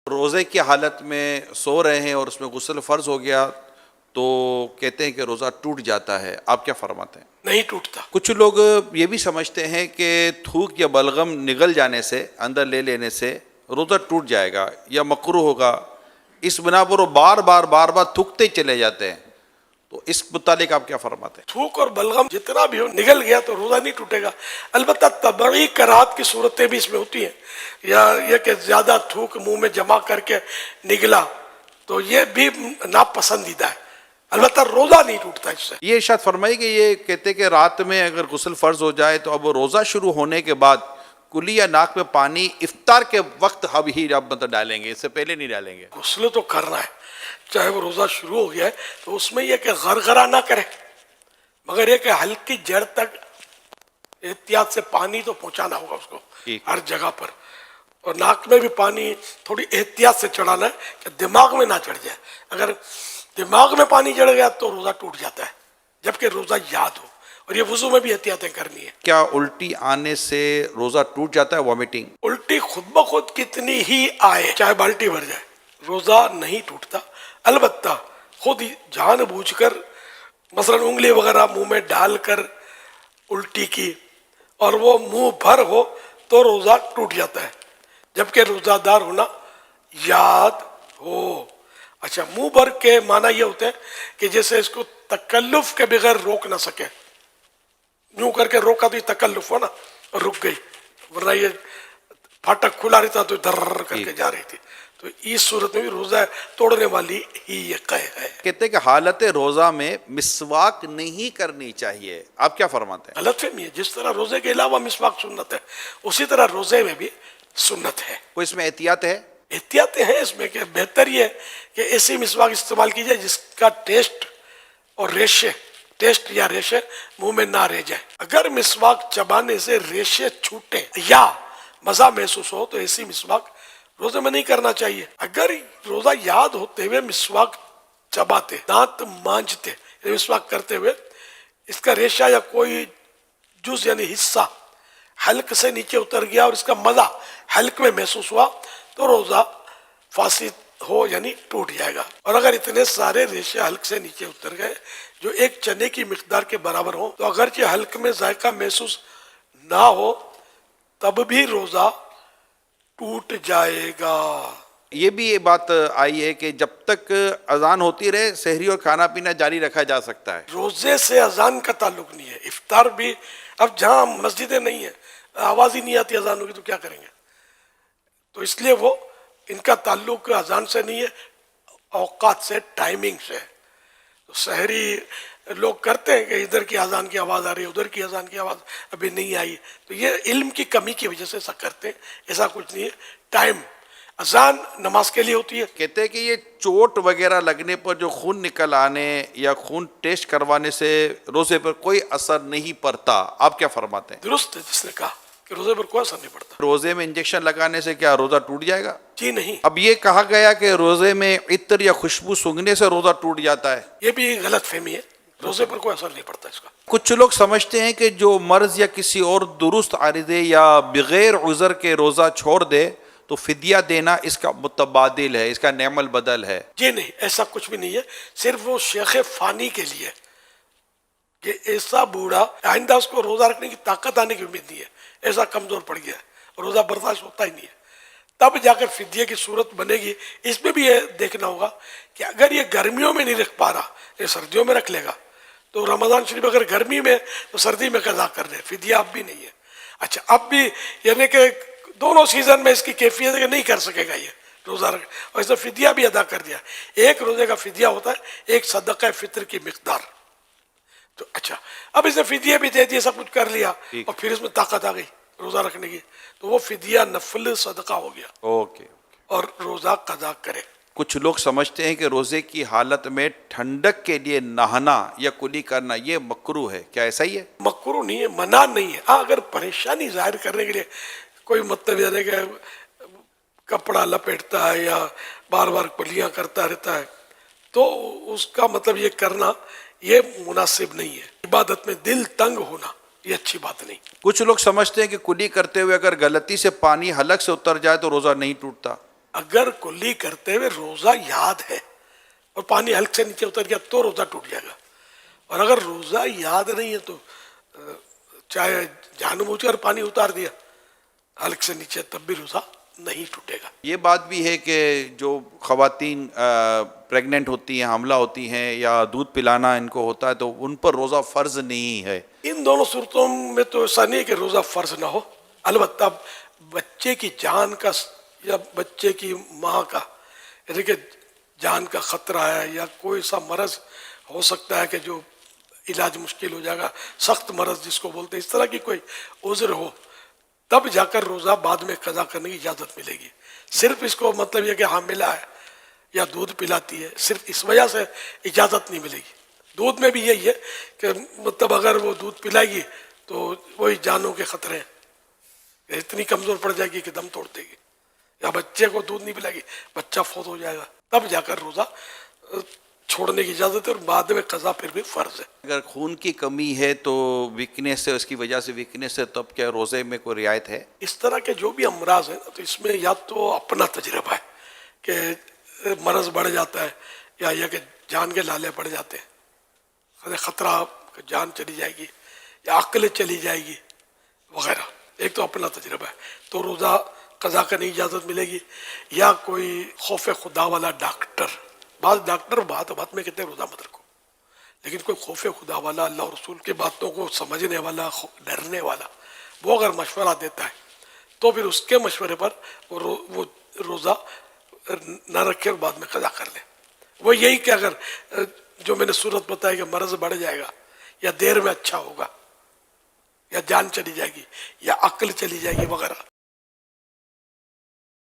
روزے کی حالت میں سو رہے ہیں اور اس میں غسل فرض ہو گیا تو کہتے ہیں کہ روزہ ٹوٹ جاتا ہے، آپ کیا فرماتے ہیں؟ نہیں ٹوٹتا. کچھ لوگ یہ بھی سمجھتے ہیں کہ تھوک یا بلغم نگل جانے سے، اندر لے لینے سے روزہ ٹوٹ جائے گا یا مکروہ ہوگا، اس بنا پر وہ بار بار تھوکتے ہی چلے جاتے ہیں، تو اس متعلق آپ کیا فرماتے ہیں؟ تھوک اور بلغم جتنا بھی ہو نگل گیا تو روزہ نہیں ٹوٹے گا. البتہ طبعی کراہت کی صورتیں بھی اس میں ہوتی ہیں، یا یہ کہ زیادہ تھوک منہ میں جمع کر کے نگلا تو یہ بھی ناپسندیدہ ہے. البتہ روزہ نہیں ٹوٹتا اس سے. یہ ارشاد فرمائی کہ یہ کہتے کہ رات میں اگر غسل فرض ہو جائے تو اب روزہ شروع ہونے کے بعد کلی یا ناک میں پانی افطار کے وقت اب ہی ڈالیں گے، اس سے پہلے نہیں ڈالیں گے. غسل تو کرنا ہے، چاہے وہ روزہ شروع ہو گیا ہے تو اس میں یہ کہ غرغرہ نہ کرے، مگر یہ کہ ہلکی جڑ تک احتیاط سے پانی تو پہنچانا ہوگا اس کو ہر جگہ پر. اور ناک میں بھی پانی تھوڑی احتیاط سے چڑھانا ہے کہ دماغ میں نہ چڑھ جائے. اگر دماغ میں پانی چڑھ گیا تو روزہ ٹوٹ جاتا ہے، جبکہ روزہ یاد ہو. اور یہ وضو میں بھی احتیاطیں کرنی ہے. کیا الٹی آنے سے روزہ ٹوٹ جاتا ہے، وامٹنگ؟ الٹی خود بخود کتنی ہی آئے، چاہے بالٹی بھر جائے، روزہ نہیں ٹوٹتا. البتہ خود جان بوجھ کر مثلا انگلی وغیرہ منہ میں ڈال کر الٹی کی اور وہ منہ بھر ہو تو روزہ ٹوٹ جاتا ہے، جبکہ روزہ دار ہونا یاد ہو. اچھا، منہ بھر کے معنی یہ ہوتے ہیں کہ جیسے اس کو تکلف کے بغیر روک نہ سکے. یوں کر کے روکا تو یہ تکلف ہو نا، اور رک گئی، ورنہ یہ پھاٹک کھلا رہتا تو در کر کے جا رہی تھی. تو اس صورت میں بھی روزہ توڑنے والی ہی یہ قید ہے. کہتے ہیں کہ حالت روزہ میں مسواک نہیں کرنی چاہیے، آپ کیا فرماتے ہیں؟ غلط فہمی ہے. جس طرح روزے کے علاوہ مسواک سنت ہے، اسی طرح روزے میں بھی سنت ہے. کوئی اس میں احتیاط ہے؟ احتیاطیں ہیں اس میں کہ بہتر یہ ہے کہ ایسی مسواک استعمال کی جائے جس کا ٹیسٹ اور ریشے، ٹیسٹ یا ریشے منہ میں نہ رہ جائے. اگر مسواک چبانے سے ریشے چھوٹے یا مزہ محسوس ہو تو ایسی مسواک روزے میں نہیں کرنا چاہیے. اگر روزہ یاد ہوتے ہوئے مسواک چباتے، دانت مانجتے، مسواک کرتے ہوئے اس کا ریشہ یا کوئی جز یعنی حصہ حلق سے نیچے اتر گیا اور اس کا مزہ حلق میں محسوس ہوا تو روزہ فاسد ہو یعنی ٹوٹ جائے گا. اور اگر اتنے سارے ریشے حلق سے نیچے اتر گئے جو ایک چنے کی مقدار کے برابر ہوں تو اگرچہ حلق میں ذائقہ محسوس نہ ہو تب بھی روزہ ٹوٹ جائے گا. یہ بھی یہ بات آئی ہے کہ جب تک اذان ہوتی رہے سحری اور کھانا پینا جاری رکھا جا سکتا ہے. روزے سے اذان کا تعلق نہیں ہے. افطار بھی اب جہاں مسجدیں نہیں ہیں، آواز ہی نہیں آتی اذان ہوگی تو کیا کریں گے؟ تو اس لیے وہ ان کا تعلق اذان سے نہیں ہے، اوقات سے، ٹائمنگ سے. تو سحری لوگ کرتے ہیں کہ ادھر کی اذان کی آواز آ رہی ہے، ادھر کی اذان کی آواز ابھی نہیں آئی، تو یہ علم کی کمی کی وجہ سے ایسا کرتے ہیں. ایسا کچھ نہیں ہے. ٹائم اذان نماز کے لیے ہوتی ہے. کہتے ہیں کہ یہ چوٹ وغیرہ لگنے پر جو خون نکل آنے یا خون ٹیسٹ کروانے سے روزے پر کوئی اثر نہیں پڑتا، آپ کیا فرماتے ہیں؟ درست ہے جس نے کہا کہ روزے پر کوئی اثر نہیں پڑتا. روزے میں انجیکشن لگانے سے کیا روزہ ٹوٹ جائے گا؟ جی نہیں. اب یہ کہا گیا کہ روزے میں عطر یا خوشبو سونگھنے سے روزہ ٹوٹ جاتا ہے، یہ بھی غلط فہمی ہے. روزے پر کوئی اثر نہیں پڑتا اس کا. کچھ لوگ سمجھتے ہیں کہ جو مرض یا کسی اور درست عارضے یا بغیر عذر کے روزہ چھوڑ دے تو فدیہ دینا اس کا متبادل ہے، اس کا نعم البدل ہے. جی نہیں، ایسا کچھ بھی نہیں ہے. صرف وہ شیخ فانی کے لیے کہ ایسا بوڑھا آئندہ اس کو روزہ رکھنے کی طاقت آنے کی امید نہیں ہے، ایسا کمزور پڑ گیا ہے، روزہ برداشت ہوتا ہی نہیں ہے، تب جا کر فدیے کی صورت بنے گی. اس میں بھی یہ دیکھنا ہوگا کہ اگر یہ گرمیوں میں نہیں رکھ پا رہا، یہ سردیوں میں رکھ لے گا تو رمضان شریف اگر گرمی میں تو سردی میں قضا کر دے، فدیہ اب بھی نہیں ہے. اچھا، اب بھی یعنی کہ دونوں سیزن میں اس کی کیفیت ہے کہ نہیں کر سکے گا یہ روزہ رکھ، اور اس نے فدیہ بھی ادا کر دیا. ایک روزے کا فدیہ ہوتا ہے ایک صدقہ فطر کی مقدار. تو اچھا، اب اس نے فدیہ بھی دے دیا، سب کچھ کر لیا اور پھر اس میں طاقت آ گئی روزہ رکھنے کی تو وہ فدیہ نفل صدقہ ہو گیا. اوکے. اور روزہ قضا کرے. کچھ لوگ سمجھتے ہیں کہ روزے کی حالت میں ٹھنڈک کے لیے نہانا یا کلی کرنا یہ مکروہ ہے، کیا ایسا ہی ہے؟ مکروہ نہیں ہے، منع نہیں ہے. ہاں، اگر پریشانی ظاہر کرنے کے لیے کوئی مطلب یعنی کہ کپڑا لپیٹتا ہے یا بار بار کلیاں کرتا رہتا ہے تو اس کا مطلب یہ کرنا یہ مناسب نہیں ہے. عبادت میں دل تنگ ہونا یہ اچھی بات نہیں. کچھ لوگ سمجھتے ہیں کہ کلی کرتے ہوئے اگر غلطی سے پانی حلق سے اتر جائے تو روزہ نہیں ٹوٹتا. اگر کلی کرتے ہوئے روزہ یاد ہے اور پانی حلق سے نیچے اتر گیا تو روزہ ٹوٹ جائے گا، اور اگر روزہ یاد نہیں ہے تو چاہے جان بوجھ کر پانی اتار دیا حلق سے نیچے تب بھی روزہ نہیں ٹوٹے گا۔ یہ بات بھی ہے کہ جو خواتین پریگننٹ ہوتی ہیں، حاملہ ہوتی ہیں، یا دودھ پلانا ان کو ہوتا ہے تو ان پر روزہ فرض نہیں ہے۔ ان دونوں صورتوں میں تو ایسا نہیں ہے کہ روزہ فرض نہ ہو، البتہ بچے کی جان کا یا بچے کی ماں کا یعنی کہ جان کا خطرہ ہے یا کوئی سا مرض ہو سکتا ہے کہ جو علاج مشکل ہو جائے گا، سخت مرض جس کو بولتے ہیں، اس طرح کی کوئی عذر ہو تب جا کر روزہ بعد میں قضا کرنے کی اجازت ملے گی۔ صرف اس کو مطلب یہ کہ حاملہ ہے یا دودھ پلاتی ہے صرف اس وجہ سے اجازت نہیں ملے گی۔ دودھ میں بھی یہی ہے کہ مطلب اگر وہ دودھ پلائے گی تو وہی جانوں کے خطرے ہیں، اتنی کمزور پڑ جائے گی کہ دم توڑ دے گی، یا بچے کو دودھ نہیں پلائے گی بچہ فوت ہو جائے گا، تب جا کر روزہ چھوڑنے کی اجازت ہے، اور بعد میں قضا پھر بھی فرض ہے۔ اگر خون کی کمی ہے تو ویکنیس سے، اس کی وجہ سے ویکنیس ہے، تب کیا روزے میں کوئی رعایت ہے؟ اس طرح کے جو بھی امراض ہیں تو اس میں یا تو اپنا تجربہ ہے کہ مرض بڑھ جاتا ہے، یا یہ کہ جان کے لالے پڑ جاتے ہیں، خطرہ کہ جان چلی جائے گی یا عقل چلی جائے گی وغیرہ، ایک تو اپنا تجربہ ہے تو روزہ قضا کرنے کی اجازت ملے گی، یا کوئی خوف خدا والا ڈاکٹر، بعض ڈاکٹر بات میں کہتے ہیں روزہ مت رکھو، لیکن کوئی خوف خدا والا، اللہ اور رسول کی باتوں کو سمجھنے والا، ڈرنے والا، وہ اگر مشورہ دیتا ہے تو پھر اس کے مشورے پر وہ روزہ نہ رکھے اور بعد میں قضا کر لے۔ وہ یہی کہ اگر جو میں نے صورت بتائی کہ مرض بڑھ جائے گا یا دیر میں اچھا ہوگا یا جان چلی جائے گی یا عقل چلی جائے گی وغیرہ،